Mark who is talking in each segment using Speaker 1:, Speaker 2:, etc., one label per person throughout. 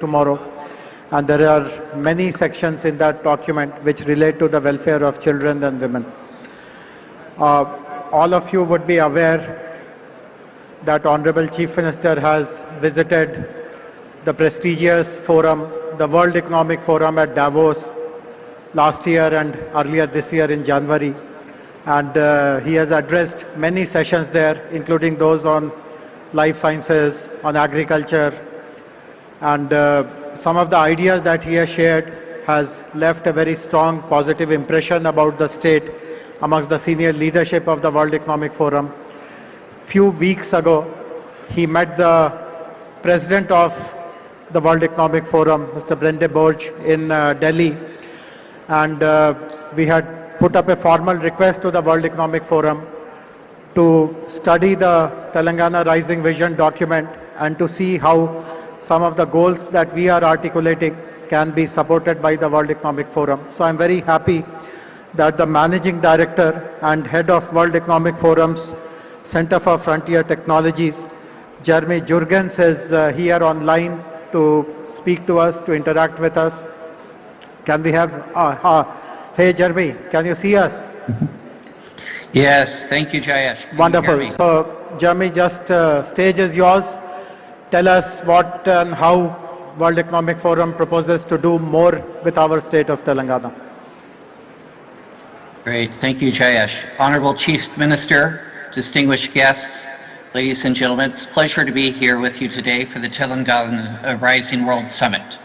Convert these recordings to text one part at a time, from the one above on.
Speaker 1: tomorrow. And there are many sections in that document which relate to the welfare of children and women. All of you would be aware that Honorable Chief Minister has visited the prestigious forum, the World Economic Forum at Davos last year and earlier this year in January. And he has addressed many sessions there, including those on life sciences, on agriculture, and some of the ideas that he has shared has left a very strong positive impression about the state amongst the senior leadership of the World Economic Forum. Few weeks ago, he met the president of the World Economic Forum, Mr. Brende Borge, in Delhi, and we had put up a formal request to the World Economic Forum to study the Telangana Rising Vision document and to see how some of the goals that we are articulating can be supported by the World Economic Forum. So I'm very happy that the Managing Director and Head of World Economic Forum's Center for Frontier Technologies, Jeremy Jurgens, is here online to speak to us, to interact with us. Can we have, hey Jeremy, can you see us?
Speaker 2: Yes, thank you, Jayesh.
Speaker 1: Wonderful. So Jeremy, just stage is yours. Tell us what and how World Economic Forum proposes to do more with our state of Telangana.
Speaker 2: Great, thank you, Jayesh. Honorable Chief Minister, distinguished guests, ladies and gentlemen, it's a pleasure to be here with you today for the Telangana Rising World Summit.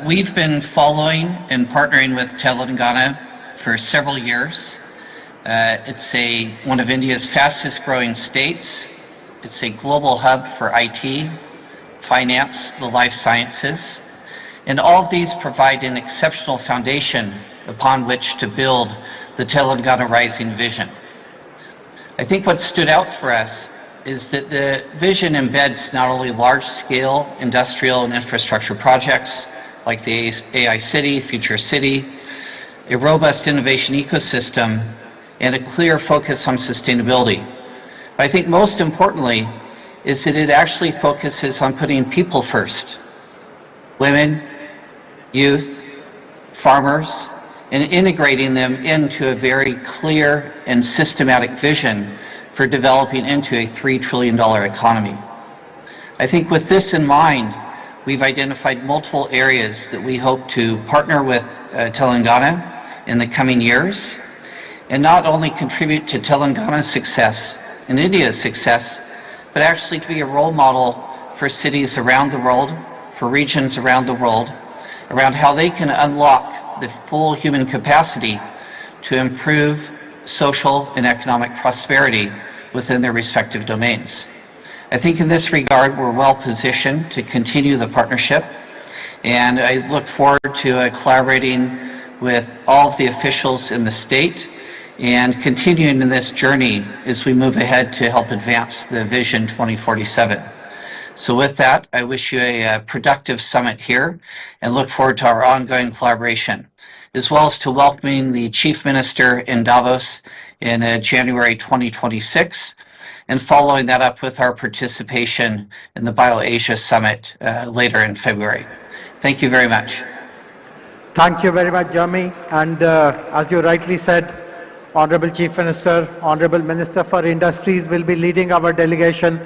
Speaker 2: We've been following and partnering with Telangana for several years. It's one of India's fastest growing states. It's a global hub for IT, finance, the life sciences, and all of these provide an exceptional foundation upon which to build the Telangana Rising Vision. I think what stood out for us is that the vision embeds not only large-scale industrial and infrastructure projects like the AI City, Future City, a robust innovation ecosystem, and a clear focus on sustainability. But I think most importantly is that it actually focuses on putting people first. Women, youth, farmers, and integrating them into a very clear and systematic vision for developing into a $3 trillion economy. I think with this in mind, we've identified multiple areas that we hope to partner with Telangana in the coming years, and not only contribute to Telangana's success and India's success, but actually to be a role model for cities around the world, for regions around the world, around how they can unlock the full human capacity to improve social and economic prosperity within their respective domains. I think in this regard, we're well positioned to continue the partnership, and I look forward to collaborating with all of the officials in the state and continuing in this journey as we move ahead to help advance the Vision 2047. So with that, I wish you a productive summit here and look forward to our ongoing collaboration, as well as to welcoming the Chief Minister in Davos in January 2026, and following that up with our participation in the BioAsia Summit later in February. Thank you very much.
Speaker 1: Thank you very much, Jeremy. And as you rightly said, Honorable Chief Minister, Honorable Minister for Industries will be leading our delegation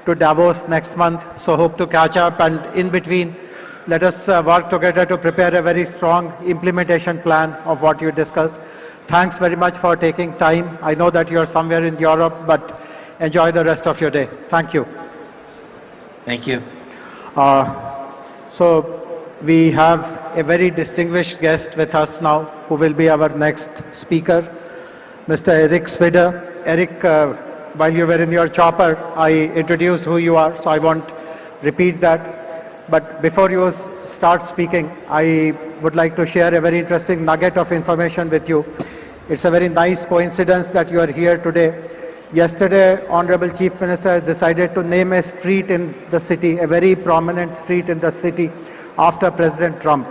Speaker 1: to Davos next month. So hope to catch up, and in between, let us work together to prepare a very strong implementation plan of what you discussed. Thanks very much for taking time. I know that you're somewhere in Europe, but enjoy the rest of your day. Thank you.
Speaker 2: Thank you.
Speaker 1: So we have a very distinguished guest with us now, who will be our next speaker, Mr. Eric Swider. Eric, while you were in your chopper, I introduced who you are, so I won't repeat that. But before you start speaking, I would like to share a very interesting nugget of information with you. It's a very nice coincidence that you are here today. Yesterday, Honorable Chief Minister has decided to name a street in the city, a very prominent street in the city, after President Trump.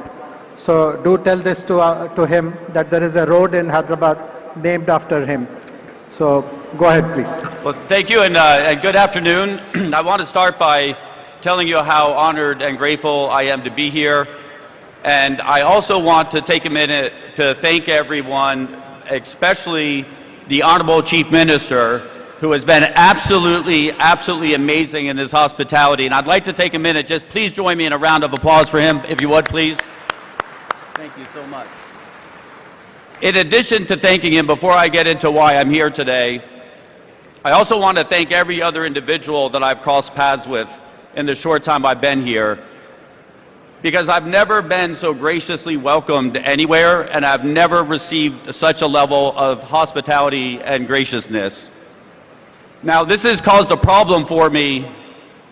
Speaker 1: So do tell this to him, that there is a road in Hyderabad named after him. So go ahead, please.
Speaker 3: Well, thank you, and good afternoon. I want to start by telling you how honored and grateful I am to be here. And I also want to take a minute to thank everyone, especially the Honorable Chief Minister, who has been absolutely amazing in his hospitality. And I'd like to take a minute, just please join me in a round of applause for him, if you would, please. Thank you so much. In addition to thanking him, before I get into why I'm here today, I also want to thank every other individual that I've crossed paths with in the short time I've been here, because I've never been so graciously welcomed anywhere, and I've never received such a level of hospitality and graciousness. Now, this has caused a problem for me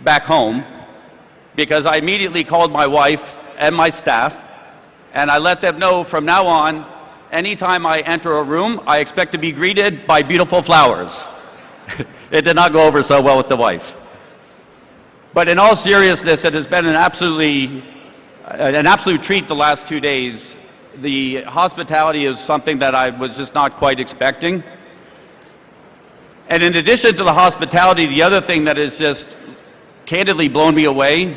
Speaker 3: back home, because I immediately called my wife and my staff, and I let them know from now on, anytime I enter a room, I expect to be greeted by beautiful flowers. It did not go over so well with the wife. But in all seriousness, it has been an absolute treat the last 2 days. The hospitality is something that I was just not quite expecting. And in addition to the hospitality, the other thing that has just candidly blown me away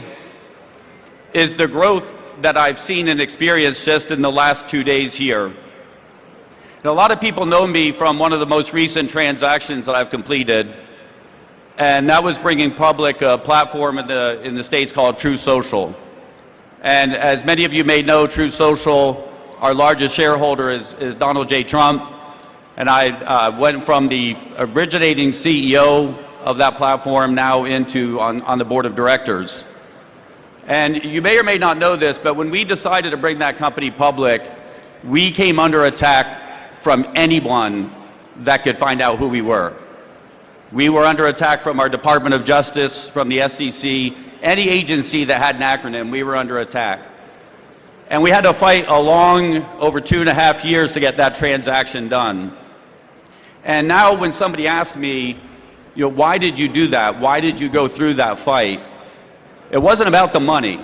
Speaker 3: is the growth that I've seen and experienced just in the last 2 days here. And a lot of people know me from one of the most recent transactions that I've completed, and that was bringing public a platform in the States called True Social. And as many of you may know, True Social, our largest shareholder is Donald J. Trump, and I went from the originating CEO of that platform now into on the board of directors. And you may or may not know this, but when we decided to bring that company public, we came under attack from anyone that could find out who we were. We were under attack from our Department of Justice, from the SEC, any agency that had an acronym, we were under attack. And we had to fight along over 2.5 years to get that transaction done. And now when somebody asks me, why did you do that? Why did you go through that fight? It wasn't about the money.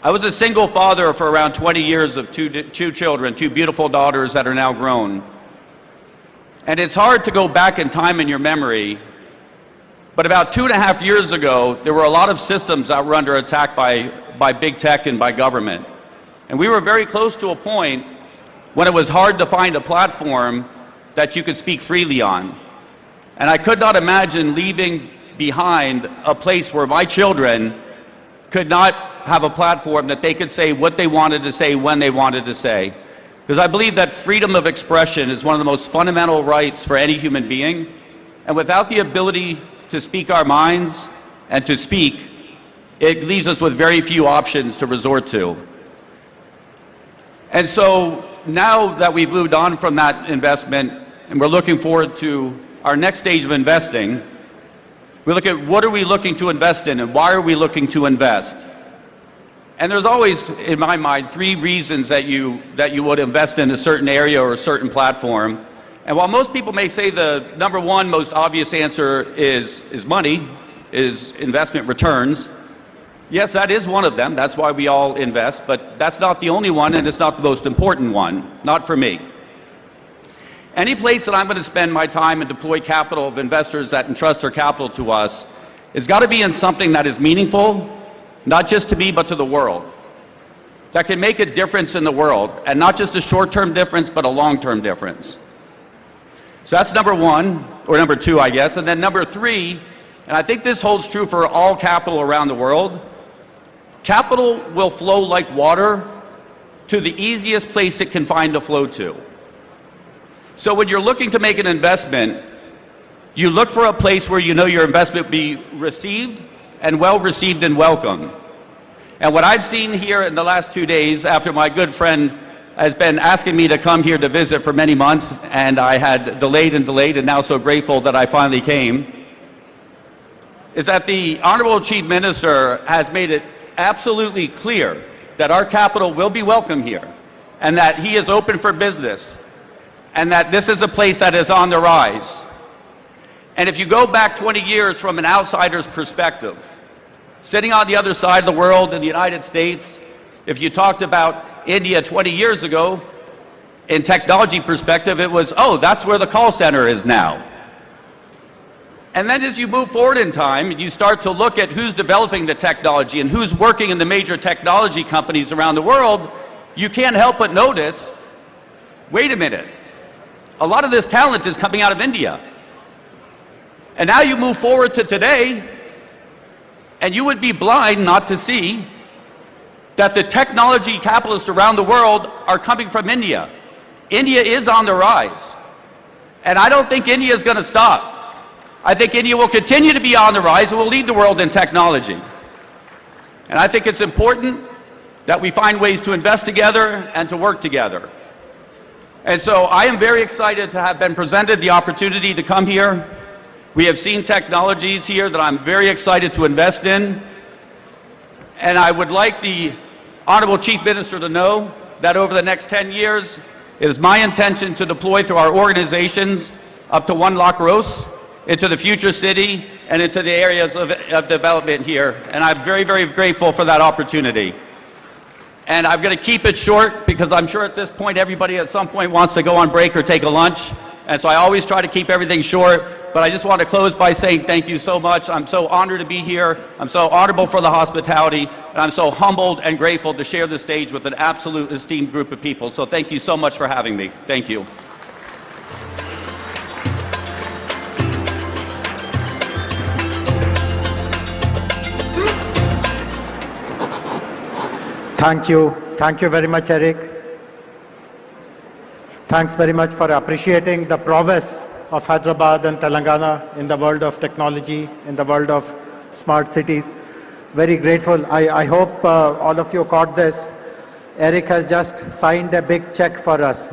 Speaker 3: I was a single father for around 20 years of two children, 2 beautiful daughters that are now grown. And it's hard to go back in time in your memory, but about 2.5 years ago, there were a lot of systems that were under attack by big tech and by government. And we were very close to a point when it was hard to find a platform that you could speak freely on. And I could not imagine leaving behind a place where my children could not have a platform that they could say what they wanted to say when they wanted to say. Because I believe that freedom of expression is one of the most fundamental rights for any human being. And without the ability to speak our minds and to speak, it leaves us with very few options to resort to. And so now that we've moved on from that investment and we're looking forward to our next stage of investing, we look at what are we looking to invest in and why are we looking to invest? And there's always, in my mind, 3 reasons that you would invest in a certain area or a certain platform. And while most people may say the number 1 most obvious answer is money, is investment returns, yes, that is one of them. That's why we all invest, but that's not the only one, and it's not the most important one, not for me. Any place that I'm going to spend my time and deploy capital of investors that entrust their capital to us, it's got to be in something that is meaningful, not just to me, but to the world. That can make a difference in the world, and not just a short-term difference, but a long-term difference. So that's number 1, or number 2, I guess. And then number 3, and I think this holds true for all capital around the world, capital will flow like water to the easiest place it can find to flow to. So when you're looking to make an investment, you look for a place where you know your investment will be received and well received and welcome. And what I've seen here in the last 2 days, after my good friend has been asking me to come here to visit for many months, and I had delayed and now so grateful that I finally came, is that the Honorable Chief Minister has made it absolutely clear that our capital will be welcome here, and that he is open for business, and that this is a place that is on the rise. And if you go back 20 years from an outsider's perspective, sitting on the other side of the world in the United States, if you talked about India 20 years ago, in technology perspective, it was, oh, that's where the call center is now. And then as you move forward in time, you start to look at who's developing the technology and who's working in the major technology companies around the world, you can't help but notice, wait a minute, a lot of this talent is coming out of India. And now you move forward to today, and you would be blind not to see that the technology capitalists around the world are coming from India. India is on the rise. And I don't think India is going to stop. I think India will continue to be on the rise and will lead the world in technology. And I think it's important that we find ways to invest together and to work together. And so I am very excited to have been presented the opportunity to come here. We have seen technologies here that I'm very excited to invest in. And I would like the Honorable Chief Minister to know that over the next 10 years, it is my intention to deploy through our organizations up to 1 lakh crores into the future city and into the areas of development here. And I'm very, very grateful for that opportunity. And I'm going to keep it short because I'm sure at this point everybody at some point wants to go on break or take a lunch. And so I always try to keep everything short. But I just want to close by saying thank you so much. I'm so honored to be here. I'm so honorable for the hospitality. And I'm so humbled and grateful to share the stage with an absolute esteemed group of people. So thank you so much for having me. Thank you.
Speaker 1: Thank you. Thank you very much, Eric. Thanks very much for appreciating the prowess of Hyderabad and Telangana in the world of technology, in the world of smart cities. Very grateful. I hope all of you caught this. Eric has just signed a big check for us.